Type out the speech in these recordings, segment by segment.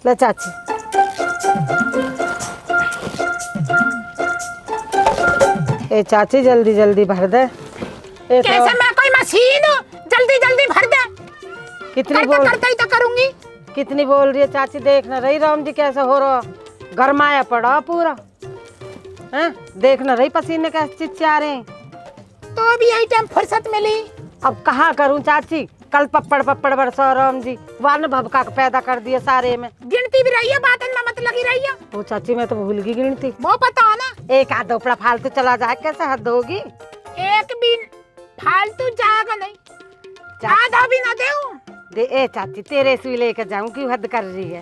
ले चाची। ए चाची जल्दी जल्दी भर दे। कैसे मैं कोई मशीन हूँ जल्दी जल्दी भर दे। कितनी बोल करते ही तो करूंगी। कितनी बोल रही है चाची, देख ना रही राम जी कैसे हो रहा, गरमाया पड़ा पूरा हैं, देख ना रही पसीने कैसे चिच्चा रहे हैं। तो अभी यही टाइम फुर्सत मिली। अब कहाँ करूं चाची, कल पप्पड़ पप्पड़ बरसा राम जी, वान भबका के पैदा कर दिया सारे में। गिनती भी रही है, बातन में मत लगी रही है। वो चाची मैं तो भूल गई गिनती। वो पता है ना, एक आध दोपड़ा फालतू चला जाए कैसे हद होगी। एक भी फालतू जाएगा नहीं, आधा भी ना देऊं। दे ए चाची तेरे सुई लेके जाऊं, क्यों हद कर रही है।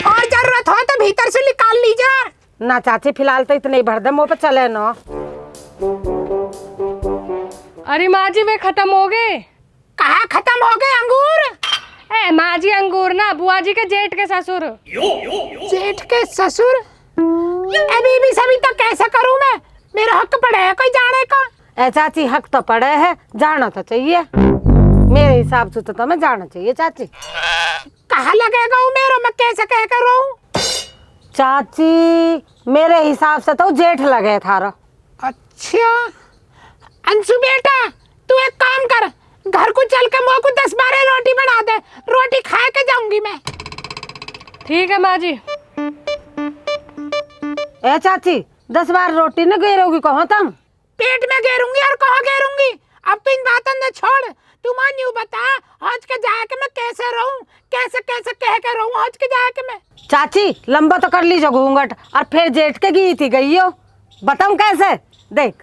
और जरूरत हो तो भीतर से निकाल लीजिए। ना चाची फिलहाल तो इतने ही भर दे, मुँह पे चले ना। अरे माँ जी वे खत्म हो गए। कहाँ खत्म हो गए अंगूर? ए माँ जी अंगूर ना, बुआ जी के जेठ के ससुर। जेठ के ससुर? अभी भी सभी तो कैसे करूं मैं, मेरा हक पड़े है कोई जाने का। ए चाची हक तो पड़े है, जाना तो चाहिए मेरे हिसाब से, तो तुम्हें जाना चाहिए चाची। कहाँ लगेगा वो मेरा, मैं कैसे कह कर रहूं? चाची मेरे हिसाब से तो जेठ लगे थारा। अच्छा अंशु बेटा, तू एक काम कर, घर को चल के मोको 10-12 रोटी बना दे, रोटी खा के जाऊंगी मैं। ठीक है माँ जी। ए चाची 10 बार रोटी न गेरोगी कहो तुम? पेट में गेरूंगी और कहाँ गेरूंगी। अब तो इन बातों ने छोड़, तू मन यूं बता आज के जाके मैं कैसे रहूं, कैसे कैसे कह के रहूं आज के जाके मैं। चाची लंबा तो कर लीजिए घूंघट, और फिर जेठ के गई थी गई हो, बताऊं कैसे, देख।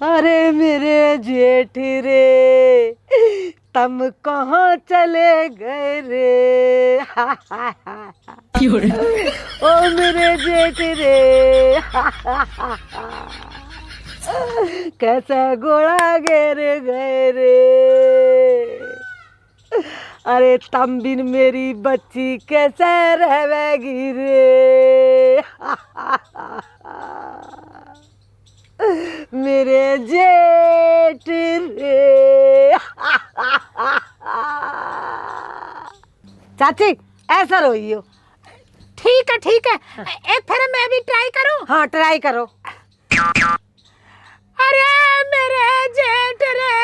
अरे मेरे जेठ रे तुम कहाँ चले गए रे, ओ मेरे जेठ रे कैसे गोड़ा गिर गए रे, अरे तम बिन मेरी बच्ची कैसे रहेगी रे, मेरे जेठ रे। चाची ऐसा रोइयो। ठीक है, एक फिर मैं भी ट्राई करूं। हाँ ट्राई करो। अरे मेरे जेठ रे,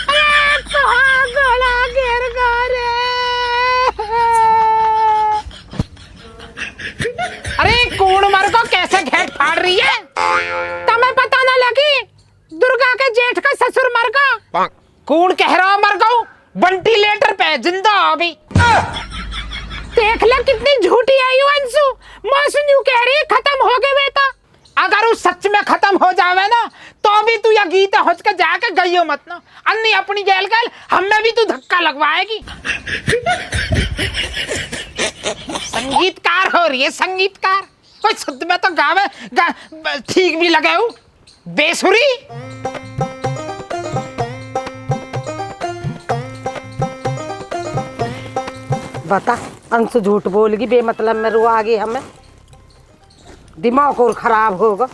अरे कहाँ गोला गिर गया रे, अरे कौन मर को कैसे घेट फाड़ रही है, तुम्हें पता ना लगी दुर्गा के जेठ का ससुर मर गया। कौन कह रहा मर गया, वेंटिलेटर पे जिंदा अभी। देख ले कितनी झूठी आई हो अंशु, मौसम यूं कह रही है खत्म हो गए बेटा। अगर वो सच में खत्म हो जावे ना तो भी तू या गीता हज के जाके गई हो मत ना, अन्नी अपनी गैल गैल हमें भी तू धक्का लगवाएगी। संगीतकार हो रही है, संगीतकार कोई शुद्ध में तो गावे ठीक भी लगे हो, बेसुरी। बता अंशु झूठ बोल गई, बेमतलब में रुआ गई, हमें दिमाग और खराब होगा।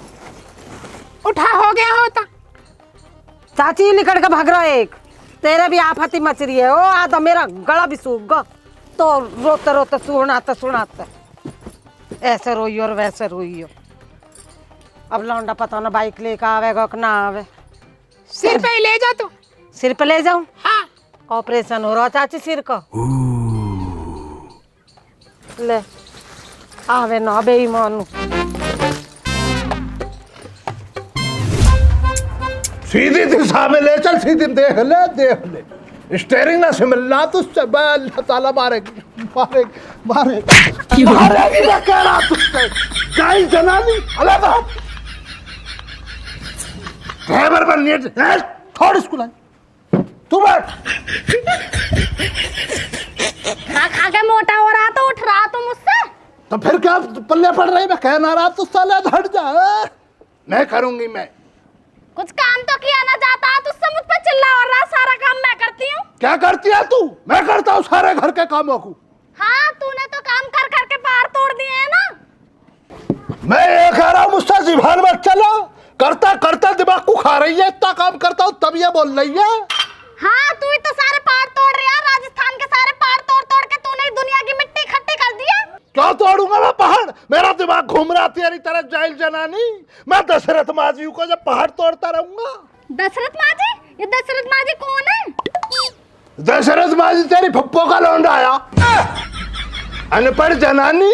उठा हो गया होता। चाची निकल के भाग रहा है, एक तेरे भी आफती मच रही है। ओ आधा मेरा गला भी सूख गया, तो रोते रोते सुनाते ऐसे रोइयो और वैसे रोइयो। अब लौंडा पता ना बाइक लेकर आवेगा कि ना आवे। सिर पे ले जा तू। सिर पे ले जाऊं? हाँ ऑपरेशन हो रहा चाची सिर का। ले आवे ना बेईमानू। सीधी दिशा में ले चल, सीधी देख ले स्टेयरिंग ना सिमलना तुझसे, अल्लाह ताला मारेगी मारेगी मैं कह रहा तुझसे, गाय जनानी अलग ड्राइवर बननी है, छोड़ इसको लाए तू बैठ। खा के मोटा हो रहा तो उठ रहा तो मुझसे, तो फिर क्या पल्ले पड़ रही, मैं कहना रहा तो साले हट जा, मैं करूंगी मैं। कुछ काम तो किया ना जाता, तुझसे मुझ पे चिल्ला और रहा, सारा काम मैं करती हूँ। क्या करती है तू? मैं करता हूँ सारे घर के कामों को। हाँ तूने तो काम कर करके पार तोड़ दिए है ना। मैं ये कह रहा हूँ मुझसे जुबान मत चलो, करता करता दिमाग को खा रही है, इतना काम करता हूँ तब ये बोल रही है। हाँ तू ही तो सारे पहाड़ तोड़ रहा है, राजस्थान के सारे पहाड़ तोड़ तोड़ के तूने दुनिया की मिट्टी इकट्ठी कर दी है। क्यों तोड़ूंगा मैं पहाड़? मेरा दिमाग घूम रहा तेरी तरह जाहिल जनानी। मैं दशरथ माजी को जब पहाड़ तोड़ता रहूंगा। दशरथ माजी? ये दशरथ माजी कौन है? दशरथ माजी तेरी फप्पो का लौंडा आया। अनपढ़ जनानी,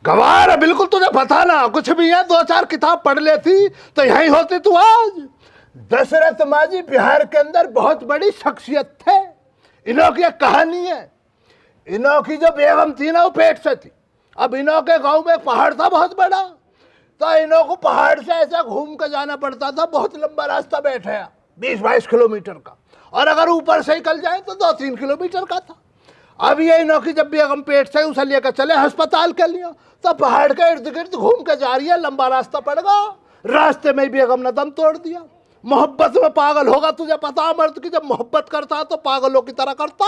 गवार है बिल्कुल, तुझे पता ना कुछ भी है। 2-4 किताब पढ़ लेती तो यही होती तू आज। दशरथ माजी बिहार के अंदर बहुत बड़ी शख्सियत थे। इन्हों की एक कहानी है। इन्हों की जो बेगम थी ना वो पेट से थी। अब इन्हों के गांव में पहाड़ था बहुत बड़ा, तो इन्हों को पहाड़ से ऐसा घूम कर जाना पड़ता था। बहुत लंबा रास्ता बैठे 20-22 किलोमीटर का, और अगर ऊपर से निकल जाए तो 2-3 किलोमीटर का था। अब ये इन्हों की जब बेगम पेट से उसे लेकर चले अस्पताल के लिए, तो पहाड़ के इर्द गिर्द घूम के जा रही है। लंबा रास्ता पड़ गया, रास्ते में बेगम ने दम तोड़ दिया। मोहब्बत में पागल होगा, तुझे पता, मर्द की जब मोहब्बत करता तो पागलों की तरह करता।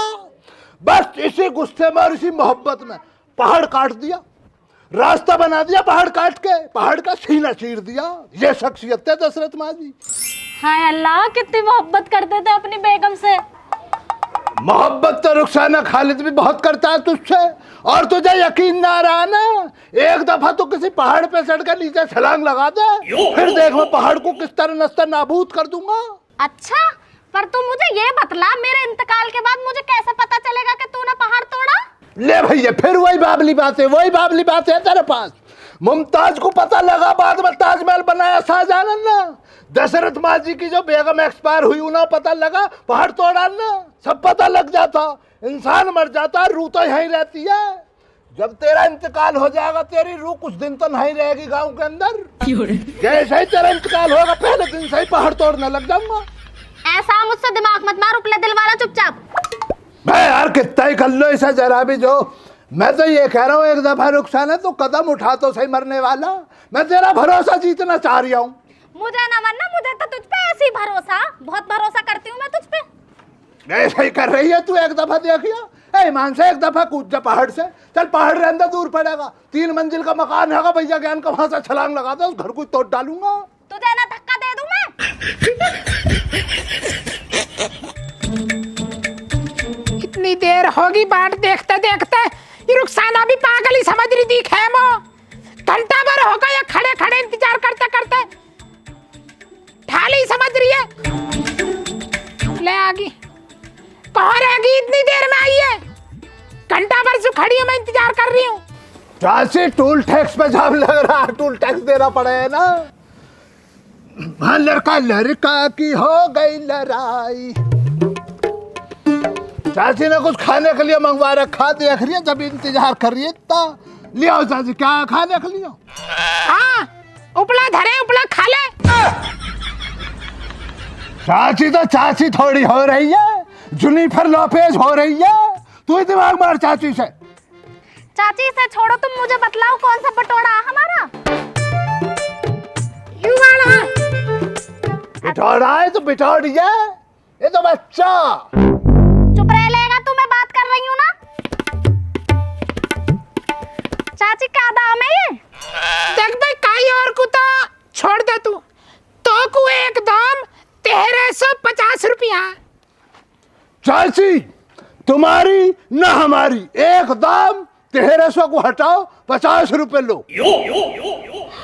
बस इसी गुस्से में और इसी मोहब्बत में पहाड़ काट दिया, रास्ता बना दिया पहाड़ काट के, पहाड़ का सीना चीर दिया। ये शख्सियत है दशरथ माजी। हाय अल्लाह, कितनी मोहब्बत करते थे अपनी बेगम से। मोहब्बत तो रुखसाना खालिद भी बहुत करता है तुझसे, और तुझे यकीन ना रहा ना, एक दफा तो किसी पहाड़ पे चढ़ कर नीचे छलांग लगा दे, फिर देख मैं पहाड़ को किस तरह नस्तर नाबूद कर दूंगा। अच्छा, पर तू मुझे ये बतला, मेरे इंतकाल के बाद मुझे कैसे पता चलेगा कि तूने पहाड़ तोड़ा? ले भैया, फिर वही बाबली बात है तेरे पास। मुमताज को पता लगा, बाद में ताजमहल बनाया शाहजहां ने। दशरथ माजी की जो बेगम एक्सपायर हुई उन्हें पता लगा, पहाड़ तोड़ा ना, सब पता लग जाता। इंसान मर जाता, रूह तो यहीं रहती है। जब तेरा इंतकाल हो जाएगा, तेरी रूह कुछ दिन तो नहीं रहेगी गांव के अंदर। जैसे ही तेरा इंतकाल होगा, पहले दिन से ही पहाड़ तोड़ने लग जाऊंगा। ऐसा मुझसे दिमाग मत मार, उपले दिल वाला, चुपचाप। मैं यार कितना ही कर लो इसे जरा भी। जो मैं तो ये कह रहा हूँ, एक दफा रुखसाना है तो कदम उठा तो सही मरने वाला। मैं तेरा भरोसा जीतना चाह रही हूँ। मुझे ना मानना, मुझे तो तुझ पे ऐसी भरोसा, बहुत भरोसा करती हूँ मैं तुझ पे। ऐसे ही कर रही है तू। एक दफा देखिए, ईमान से एक दफा कूद जा पहाड़ से। चल, पहाड़ के अंदर दूर पड़ेगा, 3 मंजिल का मकान है भैया ज्ञान का, वहां से छलांग लगा दे, उस घर को तोड़ डालूंगा। तुझे ना धक्का दे दूं मैं। इतनी देर होगी बाट देखते देखते, ये रुखसाना भी पागल ही समझ रही थी। खेमो घंटा भर हो गया खड़े खड़े इंतजार करते करते, ठाली समझ रही है। ले आगी, कहाँ रहेगी? इतनी देर में आई है, घंटा भर से खड़ी है, मैं इंतजार कर रही हूँ। चाची, टूल टैक्स पे जाम लग रहा है, टूल टैक्स देना पड़ेगा ना। हाँ, लड़का की हो गई लड़ाई। चाची ने कुछ खाने के लिए मंगवा रखा, देख रही है जब इंतजार कर रही है। इतना लियो चाची, क्या खाने के लिए? हाँ, उपला धरे, उपला खा ले। चाची तो चाची थोड़ी हो रही है, जुनिफर लोपेज हो रही है। तू ही दिमाग मार चाची से। चाची से छोड़ो, तुम मुझे बतलाओ कौन सा बटोड़ा हमारा? यू वाला बिठौड़ा है तो बिठौड़िया, ये तो बच्चा। चुप रह लेगा तू, मैं बात कर रही हूँ ना। चाची क्या दाम है ये? देख भाई, काई और को तो छोड़ दे तू, तो को एक दाम 1350 रुपया। चाची, तुम्हारी न हमारी, एक दाम 1300 को हटाओ, 50 रुपए लो।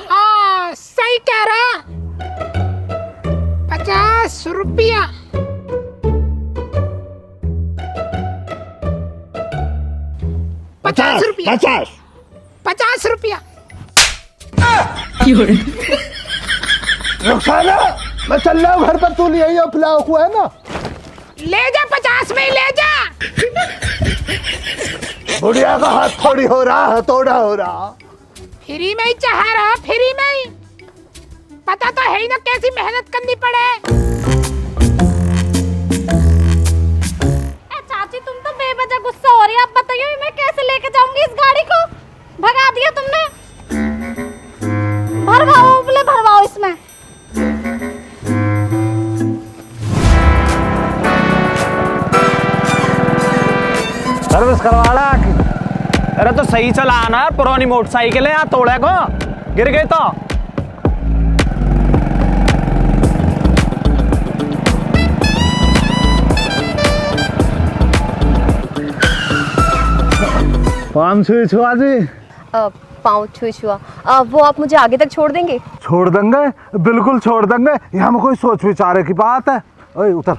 हाँ, सही कह रहा, 50 रुपया। 50 रुपया, 50 रुपया। रुखसाना, मैं चल रहा हूँ घर पर, तू ले आई पुलाव को, है ना? ले जा, 50 में ही ले जा। बुढ़िया का हाथ थोड़ी हो रहा, हथौड़ा हो रहा। फ्री में ही चाह रहा, फ्री में ही। पता तो है ही ना कैसी मेहनत करनी पड़े। चाची, तुम तो बेवजह गुस्सा हो रही है। अब बताइए मैं कैसे लेके जाऊंगी इस गाड़ी को? भगा दिया तुमने। भरवाओ, उपले भरवाओ इसमें। सर्विस करवाना। अरे तो सही चला ना, पुरानी मोटरसाइकिल है, यहाँ तोड़े को गिर गई तो। पाँच छुई छुआ जी पाँव छुई छुआ वो आप मुझे आगे तक छोड़ देंगे? छोड़ देंगे, बिल्कुल छोड़ देंगे। यहाँ में कोई सोच विचारे की बात है। ओए उतर।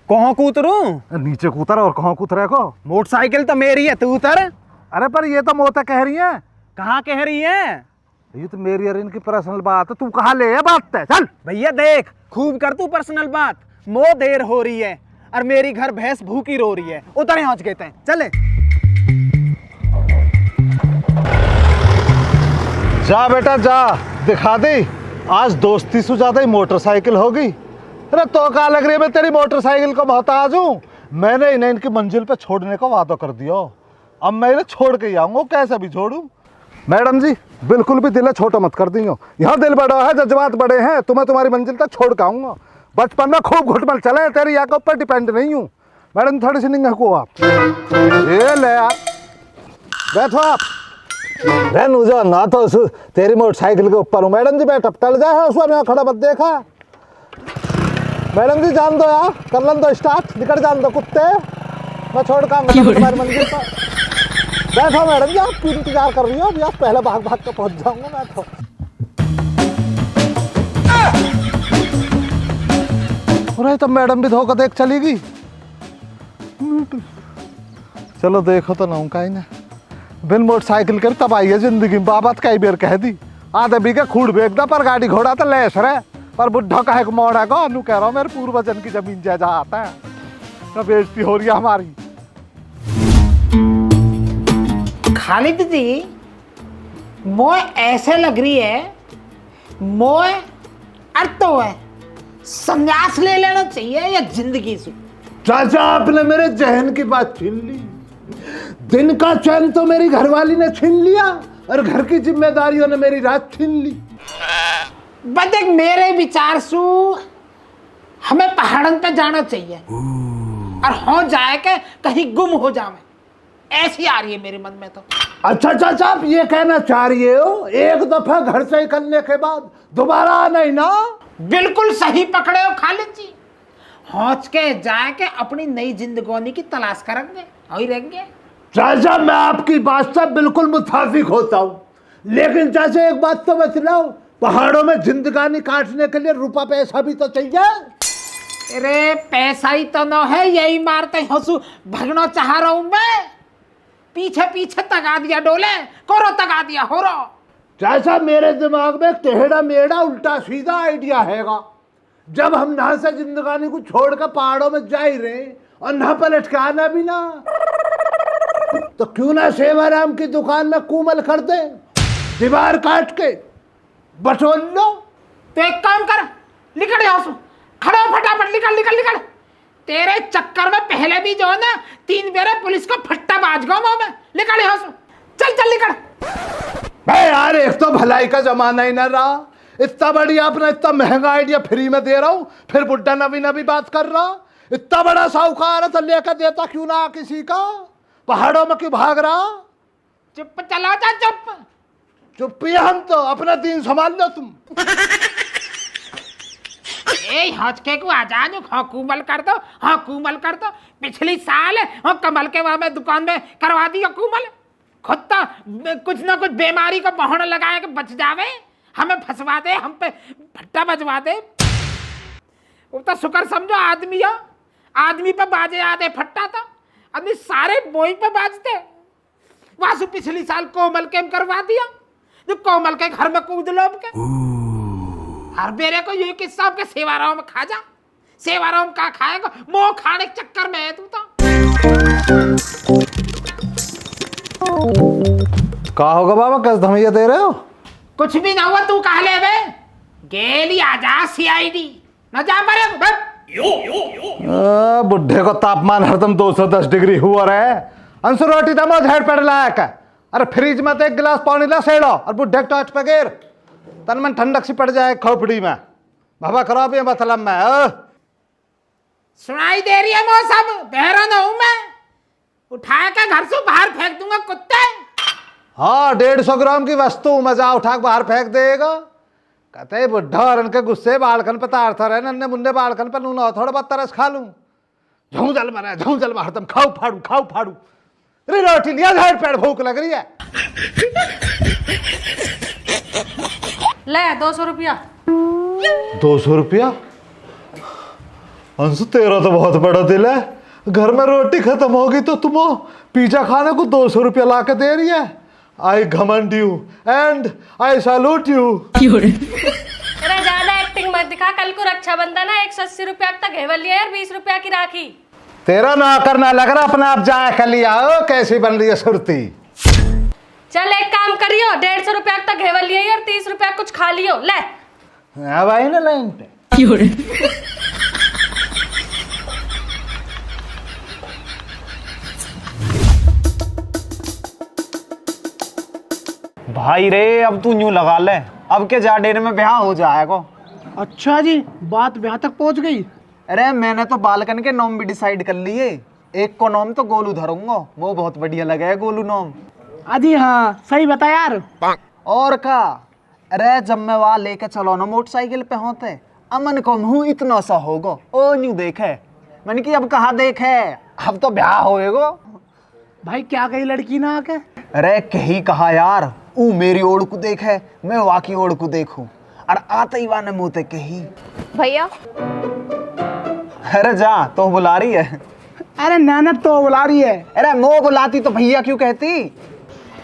कहाँ को उतरूं? नीचे को उतर। और कहाँ को उतरे को? मोटरसाइकिल तो मेरी है, तू उतर। अरे पर ये तो मोता कह रही है। कहाँ कह रही है? ये तो मेरी और इनकी पर्सनल बात है, तू कहाँ ले है बात है? चल भैया देख, खूब कर तू पर्सनल बात। मो देर हो रही है और मेरी घर भैंस भूखी रो रही है। उतर यहाँ कहते हैं, चले। जा बेटा जा, दिखा दे आज दोस्ती से ज्यादा ही मोटरसाइकिल होगी। अरे तो क्या लग रही है मैं तेरी मोटरसाइकिल को मोहताज हूँ? मैंने इन्हें इनकी मंजिल पे छोड़ने का वादा कर दिया, अब मैं इन्हें छोड़ के ही आऊंगा, कैसे भी छोड़ूं। मैडम जी बिल्कुल भी दिल छोटा मत कर दी हो, यहाँ दिल बड़ा है, जज्बात बड़े हैं। तुम्हें तुम्हारी मंजिल तक छोड़ के आऊंगा। बचपन में खूब घुटमल चले, तेरी या के ऊपर डिपेंड नहीं हूँ। मैडम थोड़ी सी निंगा को आप ये ले आप बैठो। आप रहन जा ना तो तेरी मोटरसाइकिल के ऊपर हूँ। मैडम जी बैठ टल जाए उसमें यहाँ खड़ा मत देखा। मैडम जी जान दो यार, कर लन दो स्टार्ट, निकल जान दो कुत्ते, मैं छोड़ का तुम्हारी मंजिल पर। बैठो मैडम जी, आप क्यों इंतजार कर रही हो? अभी आप पहले भाग भाग कर पहुंच जाऊंगा। बैठो। अरे तो मैडम भी धोखा देख चलेगी। चलो देखो तो ना का ना बिन मोटरसाइकिल कर तब आई है जिंदगी में। बाबत कई बेर कह दी आधे बीघे खूड़ बेच दा, पर गाड़ी घोड़ा तो लेस रहे, पर बुढ़ा कहे मोड़ है को कह रहा हूँ मेरे पूर्वजन की जमीन जायजा आता है ना, बेइज्जती हो रही है हमारी। खालिद जी, मोए ऐसे लग रही है मोए अर्थ तो है संन्यास ले लेना चाहिए या जिंदगी से। चाचा आपने मेरे जहन की बात छीन ली। दिन का चैन तो मेरी घरवाली ने छीन लिया और घर की जिम्मेदारियों ने मेरी रात छीन ली। बस देख, मेरे विचार से हमें पहाड़न पे जाना चाहिए और हो जाए के कहीं गुम हो जावे, ऐसी आ रही है मेरे मन में तो। अच्छा चाचा आप ये कहना चाह रही हो एक दफा घर से निकलने के बाद दोबारा नहीं ना? बिल्कुल सही पकड़े हो खालिद जी। हौच के जाए के अपनी नई जिंदगानी की तलाश करेंगे और रहेंगे। चाचा मैं आपकी बात से बिल्कुल मुताफिक होता हूँ, लेकिन चाचा एक बात तो बतलाओ, पहाड़ों में जिंदगानी काटने के लिए रुपया पैसा भी तो चाहिए। अरे पैसा ही तो न है, यही मारते हंसू भगना चाह रहा हूं मैं। पीछे पीछे तगा दिया डोले, कोरो तगा दिया हो रो। चाचा मेरे दिमाग में टेढ़ा मेढ़ा उल्टा सीधा आइडिया हैगा। जब हम यहाँ से जिंदगानी को छोड़कर पहाड़ों में जा ही रहे और ना पलट के आना भी ना, तो क्यों ना सेवाराम की दुकान में कुमल कर दे, दीवार काट के बटोल लो। तो एक काम कर, निकल यहाँ से, खड़े हो फटाफट, निकल निकल निकल। तेरे चक्कर में पहले भी जो है ना 3 बेरे पुलिस को फट्टा बाज गया मैं। निकल यहाँ से, चल चल निकल। भाई यार एक तो भलाई का जमाना ही ना रहा, इतना बढ़िया अपना इतना महंगा आइडिया फ्री में दे रहा हूँ, फिर बुड्ढा नवी नवी बात कर रहा। इतना बड़ा साहूकार है तो लेकर देता क्यों ना किसी का? पहाड़ों में क्यों भाग रहा? चुप चला जा, चुप चुप्पी हम तो, अपना दिन संभाल लो तुम। ए हौचके को आजाद हाँ कुमल कर दो, हाँ कुमल कर दो। पिछली साल हाँ कमल के वहां में दुकान में करवा दी कुमल। खुद तो कुछ ना कुछ बीमारी को बहाना लगाए के बच जावे, हमें फंसवा दे, हम पे फट्टा बजवा दे। वो तो शुक्र समझो आदमी हो, आदमी पे बाजे आदे फट्टा तो आदमी सारे बोई पे बाजते। वहां से पिछली साल कोमल के करवा दिया, जो कोमल के घर में कूद लोब के। हर बेरे को ये किस्सा के सेवाराम में खा जा, सेवाराम का खाएगा, मोह खाने के चक्कर में है तू तो। कहा होगा बाबा, कैसे धमैया दे रहे हो? कुछ भी ना हुआ, तू कहा ले बे गेली आजा सीआईडी न जा परे। बुढ़े को तापमान हरदम 210 डिग्री हुआ रहे। अंसु रोटी दमो झाड़ पड़ लायक है। अरे फ्रिज में तो 1 गिलास पानी ला सेड़ो और बुढ़े के टॉर्च पे गिर, तन में ठंडक सी पड़ जाए खोपड़ी में। बाबा खराब है मतलब मैं सुनाई दे रही है मौसम, बहरा ना हूं मैं, उठा के घर से बाहर फेंक दूंगा कुत्ते। हाँ 150 ग्राम की वस्तु मजा उठा के बाहर फेंक देगा। कहते बुढ़ा और उनके गुस्से बालकन पे तार था रहे, नन्हे मुन्ने बालकन पे नूना थोड़ा बहुत तरस खा लूं। झूं जल मरा झूं जल हरदम खाऊ फाड़ू खाऊ फाड़ू। अरे रोटी लिया, झाड़ पेड़ भूख लग रही है। ले 200 रुपया। 200 रुपया? अंशु तेरा तो बहुत बड़ा दिल है। घर में रोटी खत्म होगी तो तुम पिज्जा खाने को 200 रुपया ला के दे रही है। आई घमंड you and I salute you. अरे ज्यादा एक्टिंग मत दिखा, कल को रक्षाबंधन है, 180 रुपया तक घेवल लिया यार, 20 रुपया की राखी। तेरा ना करना लग रहा, अपना आप जाए कर लिया। कैसी बन रही है सुरती। चल एक काम करियो, 150 रुपया तक घेवल लिया यार, 30 रुपया कुछ खा लियो। ले अब आई ना लाइन पे। भाई रे, अब तू न्यू लगा ले, अब के जाडेर में ब्याह हो जाएगा। अच्छा जी, बात ब्याह तक पहुंच गई। अरे मैंने तो बालकन के नाम भी डिसाइड कर लिए। एक को नाम तो गोलू धरूंगा, वो बहुत बढ़िया लगेगा गोलू नाम। अजी हाँ, सही बता यार। और का, अरे जब मैं वहां लेके चलो ना मोटरसाइकिल पे होते, अमन को मुँह इतना सा होगा, ओ न्यू देखे। मैंने कि अब कहाँ देखे, अब तो ब्याह होएगा। भाई क्या कही लड़की ना आके? अरे कही कहा यार, ऊ मेरी ओर को देखे, मैं वहाँ की ओर को देखूं, और आते ही वाने मुँह ते कही। भैया अरे जा, तो बुला रही है। अरे नानक तो बुला रही है। अरे मो बुलाती तो भैया क्यों कहती।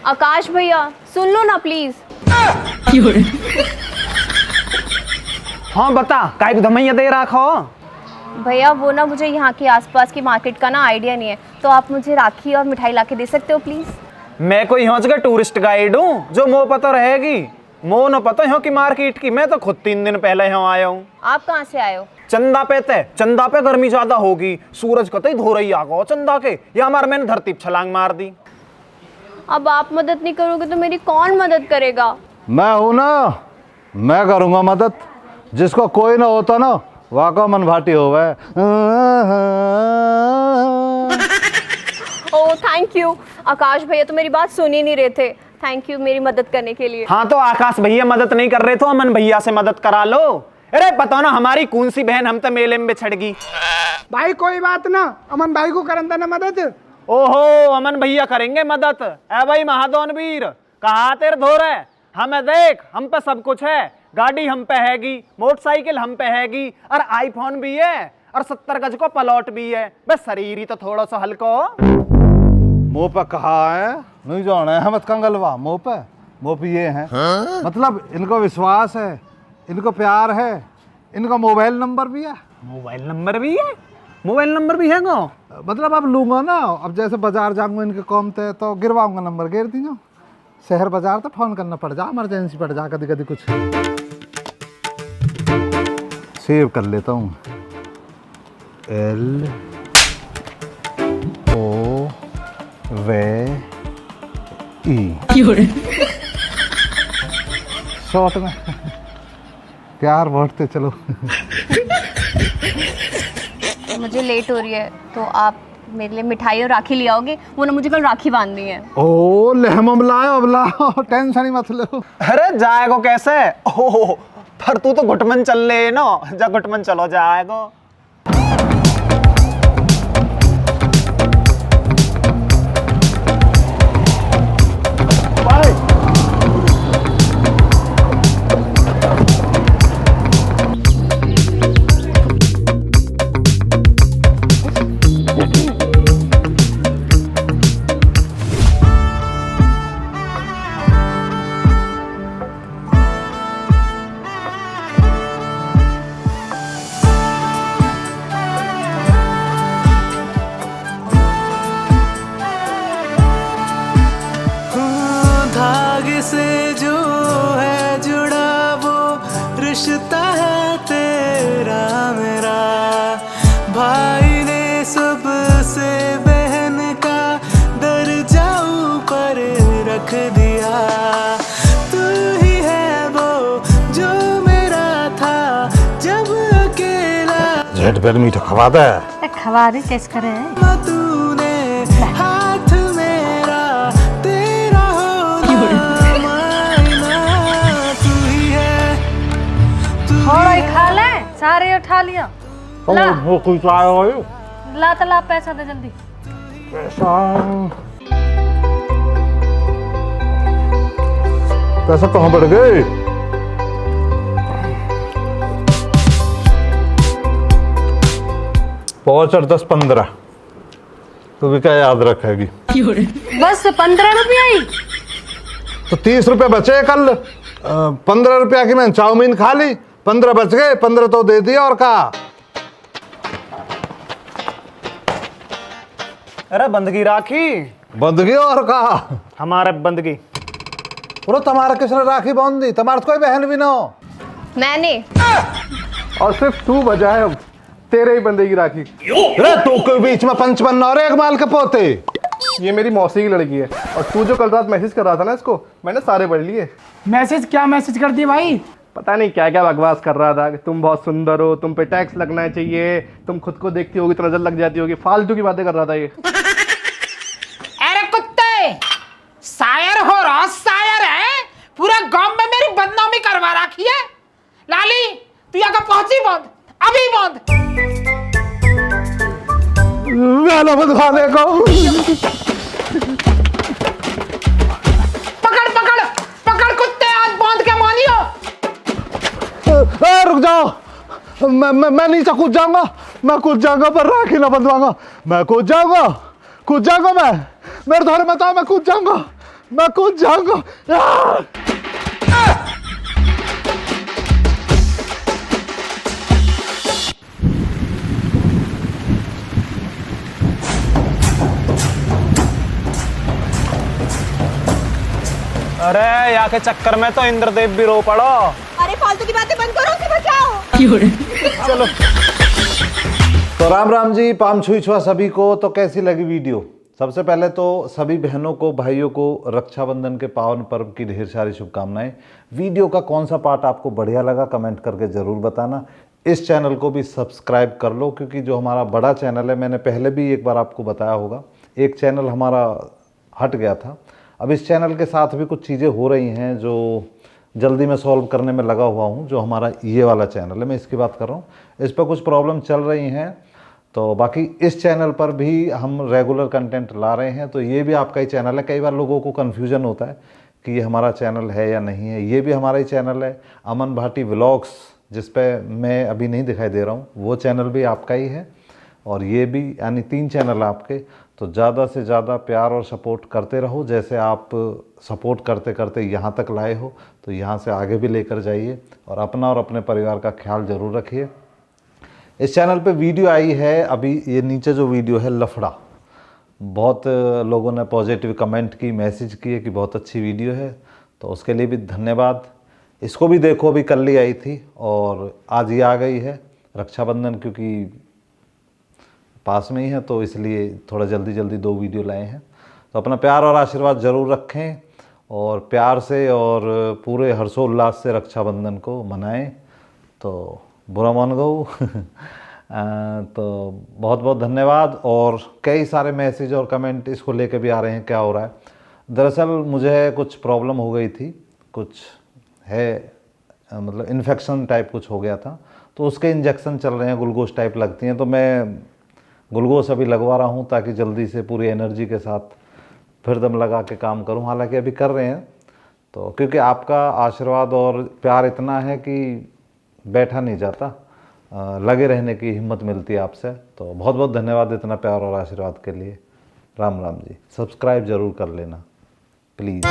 आकाश भैया सुन लो ना प्लीज। हाँ बता, काय को धमैया दे रखो। भैया वो ना, मुझे यहाँ के आसपास की मार्केट का ना आइडिया नहीं है, तो आप मुझे राखी और मिठाई ला के दे सकते हो प्लीज। मैं कोई यहाँ जगह टूरिस्ट गाइड हूँ जो मो पता रहेगी। मो न पता यहाँ की मार्केट की, मैं तो खुद 3 दिन पहले यहाँ आया हूँ। आप कहाँ से आए हो? चंदा पे थे, चंदा पे गर्मी ज्यादा होगी, सूरज कतई धो रही आगो चंदा के, या हमारे मैंने धरती पे छलांग मार दी। अब आप मदद नहीं करोगे तो मेरी कौन मदद करेगा? मैं हूं ना, मैं करूंगा मदद। जिसको कोई ना होता ना, वाका मन भाटी होवे। Oh thank you. आकाश भैया तो मेरी बात सुन ही नहीं रहे थे। थैंक यू मेरी मदद करने के लिए। हाँ तो आकाश भैया मदद नहीं कर रहे तो अमन भैया से मदद करा लो। अरे पता ना हमारी कौन सी बहन हम तो मेले में बिछड़ गई। भाई कोई बात ना, अमन भाई को करन देना मदद। ओहो, अमन भैया करेंगे मदद। ए भाई महादोन वीर, कहा तेरे धोर है, हमें देख, हम पे सब कुछ है। गाड़ी हम पे हैगी, मोटरसाइकिल हम पे हैगी, और आईफोन भी है, और 70 गज को प्लॉट भी है। बस शरीर ही तो थोड़ा सा हल्को। मुंह पे कहा है नहीं जाना है मत कंगलवा। मुंह पे ये है मतलब इनको विश्वास है, इनको प्यार है, इनका मोबाइल नंबर भी है। मोबाइल नंबर भी है? मोबाइल नंबर भी है गो? मतलब अब लूंगा ना, अब जैसे बाजार जाऊंगा इनके काम थे तो गिरवाऊंगा नंबर, गिर दीजिए। शहर बाजार तो फोन करना पड़ जा, इमरजेंसी पड़ जा कभी कभी। कुछ सेव कर लेता हूँ। LOVE शॉर्ट में प्यार बढ़ते चलो। मुझे लेट हो रही है, तो आप मेरे लिए मिठाई और राखी ले आओगे? वो ना मुझे कल राखी बांधनी है। ओ लहम बुलाओ, टेंशन ही मत लो। अरे जाएगो कैसे? ओह पर तू तो घुटमन चल ले ना, जा घुटमन चलो जाएगो। से जो है जुड़ा वो रिश्ता है तेरा मेरा। भाई ने सबसे बहन का दर्जा ऊपर रख दिया। तू ही है वो जो मेरा था जब अकेला। जेठ पर मीठा खवा दे। खवा रही कैसे करे? तूने हाथ मेरा तेरा थोड़ा ही खा ले, सारे उठा लिया। ला वो कुछ आया हो ला तो ला, पैसा दे जल्दी। पैसा पैसे कहाँ बढ़ गए? पहुंच 10-15। तू भी क्या याद रखेगी? बस 15 रुपया ही। तो 30 रुपए बचे कल। 15 रुपया की मैंने चाउमीन खा ली, 15 बच गए, 15 तो दे दिया और कहा। अरे बंदगी राखी। बंदगी और कहा। हमारे बंदगी। बोलो तुम्हारा किसने राखी बांध दी? तुम्हारा तो कोई बहन भी ना हो। मैंने। और सिर्फ तू बजा है अब, तेरे ही बंदे की राखी। अरे तू के बीच में पंच बनना और एक माल के पोते। ये मेरी मौसी की लड़की है, और तू जो कल रात मैसेज कर रहा था ना इसको, मैंने सारे पढ़ लिए। मैसेज क्या मैसेज कर दिए भाई? पता नहीं क्या क्या बकवास कर रहा था कि तुम बहुत सुंदर हो, तुम पे टैक्स लगना चाहिए, तुम खुद को देखती होगी तो नजर लग जाती होगी, फालतू की बातें कर रहा था ये। अरे कुत्ते, शायर हो रहा, शायर है। पूरा गांव में मेरी बदनामी करवा रखी है। लाली तू यहाँ का पहुंची बंद, अभी बंद। गाना बंधवाने को। पकड़ पकड़ पकड़ कुत्ते, आज बांध के मानियो। रुक जाओ, मैं नीचे कूद जाऊंगा, मैं कूद जाऊंगा पर राखी ना बंधवाऊंगा। मैं कूद जाऊंगा मैं। मेरे थोड़े मत आओ, मैं कूद जाऊंगा, मैं कूद जाऊंगा। अरे यहाँ के चक्कर में तो इंद्रदेव भी रो पड़ो। अरे फालतू की बातें बंद करो, उसे बचाओ। चलो तो राम जी, पाम छुई छुआ सभी को। तो कैसी लगी वीडियो? सबसे पहले तो सभी बहनों को, भाइयों को रक्षाबंधन के पावन पर्व की ढेर सारी शुभकामनाएं। वीडियो का कौन सा पार्ट आपको बढ़िया लगा कमेंट करके ज़रूर बताना। इस चैनल को भी सब्सक्राइब कर लो, क्योंकि जो हमारा बड़ा चैनल है, मैंने पहले भी एक बार आपको बताया होगा, एक चैनल हमारा हट गया था। अब इस चैनल के साथ भी कुछ चीज़ें हो रही हैं जो जल्दी मैं सॉल्व करने में लगा हुआ हूं। जो हमारा ये वाला चैनल है, मैं इसकी बात कर रहा हूं, इस पर कुछ प्रॉब्लम चल रही हैं। तो बाकी इस चैनल पर भी हम रेगुलर कंटेंट ला रहे हैं। तो ये भी आपका ही चैनल है। कई बार लोगों को कन्फ्यूजन होता है कि ये हमारा चैनल है या नहीं है। ये भी हमारा ही चैनल है, अमन भाटी व्लॉग्स, जिस पे मैं अभी नहीं दिखाई दे रहा हूँ, वो चैनल भी आपका ही है। और ये भी, यानी 3 चैनल आपके। तो ज़्यादा से ज़्यादा प्यार और सपोर्ट करते रहो। जैसे आप सपोर्ट करते करते यहाँ तक लाए हो, तो यहाँ से आगे भी लेकर जाइए और अपना और अपने परिवार का ख्याल ज़रूर रखिए। इस चैनल पे वीडियो आई है अभी, ये नीचे जो वीडियो है लफड़ा, बहुत लोगों ने पॉजिटिव कमेंट की, मैसेज किए कि बहुत अच्छी वीडियो है। तो उसके लिए भी धन्यवाद। इसको भी देखो, अभी कल ही आई थी और आज ही आ गई है। रक्षाबंधन क्योंकि पास में ही है, तो इसलिए थोड़ा जल्दी 2 वीडियो लाए हैं। तो अपना प्यार और आशीर्वाद ज़रूर रखें और प्यार से और पूरे हर्षोल्लास से रक्षाबंधन को मनाएं। तो बुरा मान गो। तो बहुत बहुत धन्यवाद। और कई सारे मैसेज और कमेंट इसको लेके भी आ रहे हैं, क्या हो रहा है। दरअसल मुझे कुछ प्रॉब्लम हो गई थी, कुछ है मतलब इन्फेक्शन टाइप कुछ हो गया था, तो उसके इंजेक्शन चल रहे हैं, ग्लूकोज टाइप लगती हैं। तो मैं ग्लूकोज अभी लगवा रहा हूँ ताकि जल्दी से पूरी एनर्जी के साथ फिर दम लगा के काम करूँ। हालांकि अभी कर रहे हैं, तो क्योंकि आपका आशीर्वाद और प्यार इतना है कि बैठा नहीं जाता, लगे रहने की हिम्मत मिलती है आपसे। तो बहुत बहुत धन्यवाद इतना प्यार और आशीर्वाद के लिए। राम जी। सब्सक्राइब ज़रूर कर लेना प्लीज़।